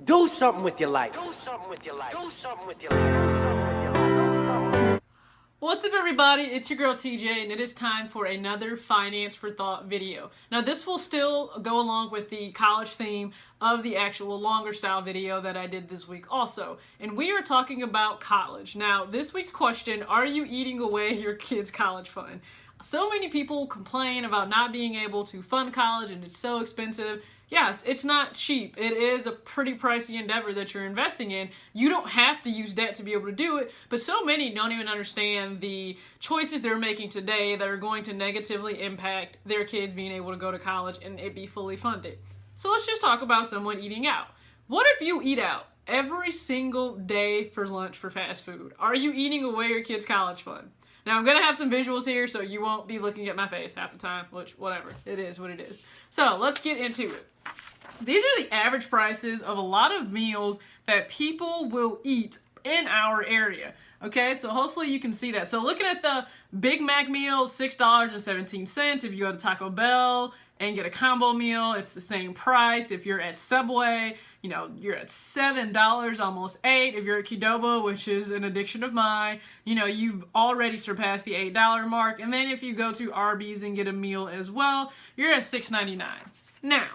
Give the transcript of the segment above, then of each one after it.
Do something with your life. Do something with your life. Do something with your life. What's up, everybody? It's your girl TJ, and it is time for another Finance for Thought video. Now, this will still go along with the college theme of the actual longer style video that I did this week also. And we are talking about college. Now, this week's question, are you eating away your kids' college fund? So many people complain about not being able to fund college and it's so expensive. Yes, it's not cheap. It is a pretty pricey endeavor that you're investing in. You don't have to use debt to be able to do it, but so many don't even understand the choices they're making today that are going to negatively impact their kids being able to go to college and it be fully funded. So let's just talk about someone eating out. What if you eat out every single day for lunch for fast food? Are you eating away your kids' college fund? Now, I'm going to have some visuals here, so you won't be looking at my face half the time, which, whatever, it is what it is. So, let's get into it. These are the average prices of a lot of meals that people will eat in our area. Okay, so hopefully you can see that. So, looking at the Big Mac meal, $6.17. If you go to Taco Bell and get a combo meal, it's the same price. If you're at Subway, you know, you're at $7, almost $8. If you're at Qdoba, which is an addiction of mine, you know, you've already surpassed the $8 mark. And then if you go to Arby's and get a meal as well, you're at $6.99. Now,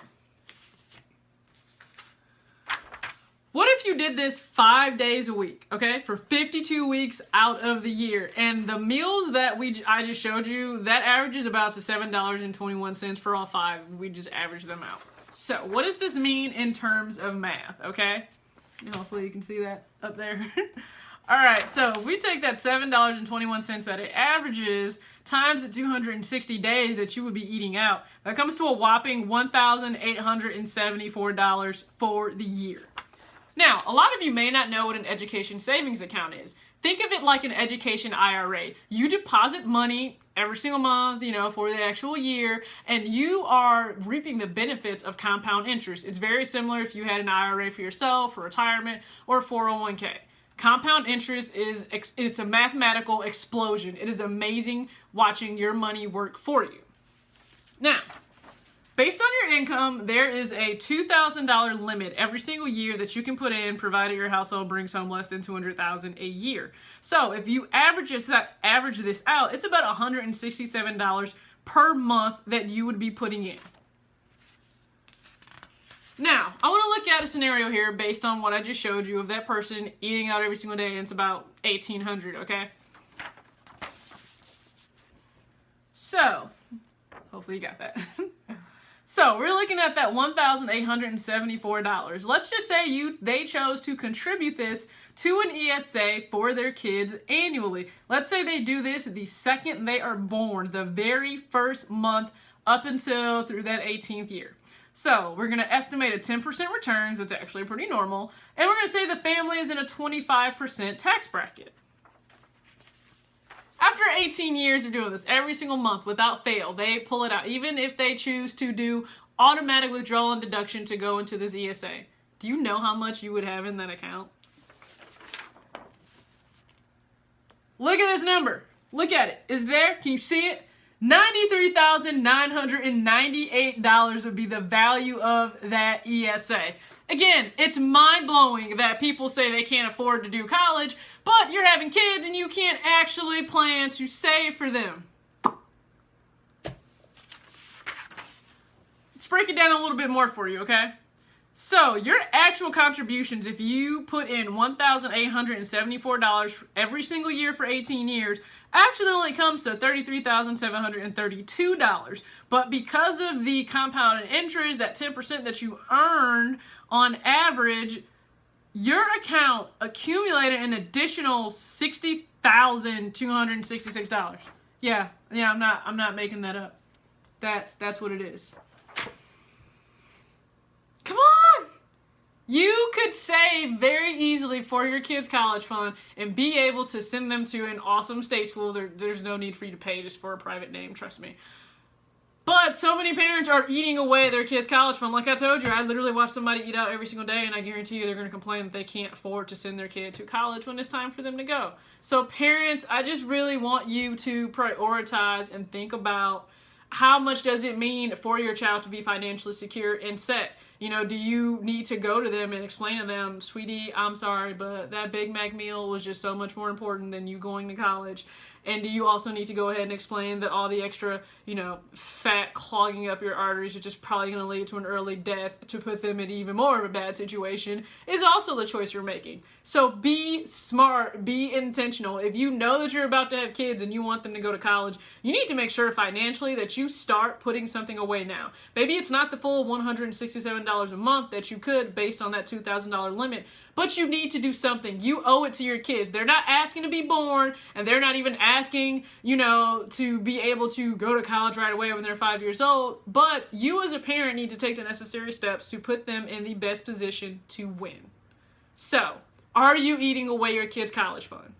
what if you did this 5 days a week, okay, for 52 weeks out of the year? And the meals that I just showed you, that averages about to $7.21 for all 5. We just average them out. So what does this mean in terms of math, okay? And hopefully you can see that up there. All right, so if we take that $7.21 that it averages times the 260 days that you would be eating out, that comes to a whopping $1,874 for the year. Now, a lot of you may not know what an education savings account is. Think of it like an education IRA. You deposit money every single month, you know, for the actual year, and you are reaping the benefits of compound interest. It's very similar if you had an IRA for yourself, for retirement, or 401k. Compound interest it's a mathematical explosion. It is amazing watching your money work for you. Now, based on your income, there is a $2,000 limit every single year that you can put in, provided your household brings home less than $200,000 a year. So if you average this out, it's about $167 per month that you would be putting in. Now, I want to look at a scenario here based on what I just showed you of that person eating out every single day, and it's about $1,800, okay? So, hopefully you got that. So we're looking at that $1,874. Let's just say they chose to contribute this to an ESA for their kids annually. Let's say they do this the second they are born, the very first month up until through that 18th year. So we're going to estimate a 10% returns. That's actually pretty normal. And we're going to say the family is in a 25% tax bracket. After 18 years of doing this every single month without fail, they pull it out. Even if they choose to do automatic withdrawal and deduction to go into this ESA. Do you know how much you would have in that account? Look at this number. Look at it. Is there? Can you see it? $93,998 would be the value of that ESA. Again, it's mind-blowing that people say they can't afford to do college, but you're having kids and you can't actually plan to save for them. Let's break it down a little bit more for you, okay? So, your actual contributions, if you put in $1,874 every single year for 18 years, actually only comes to $33,732. But because of the compounded interest, that 10% that you earned on average, your account accumulated an additional $60,266. Yeah, I'm not making that up. That's what it is. Come on! You could save very easily for your kids' college fund and be able to send them to an awesome state school. There's no need for you to pay just for a private name, trust me. But so many parents are eating away their kids' college fund. Like I told you, I literally watch somebody eat out every single day, and I guarantee you they're going to complain that they can't afford to send their kid to college when it's time for them to go. So parents, I just really want you to prioritize and think about how much does it mean for your child to be financially secure and set. You know, do you need to go to them and explain to them, sweetie, I'm sorry, but that Big Mac meal was just so much more important than you going to college? And do you also need to go ahead and explain that all the extra, you know, fat clogging up your arteries, which is probably going to lead to an early death, to put them in even more of a bad situation, is also the choice you're making. So be smart, be intentional. If you know that you're about to have kids and you want them to go to college, you need to make sure financially that you start putting something away now. Maybe it's not the full $167 a month that you could based on that $2,000 limit, but you need to do something. You owe it to your kids. They're not asking to be born, and they're not even asking, you know, to be able to go to college right away when they're 5 years old, but you as a parent need to take the necessary steps to put them in the best position to win. So, are you eating away your kids' college fund?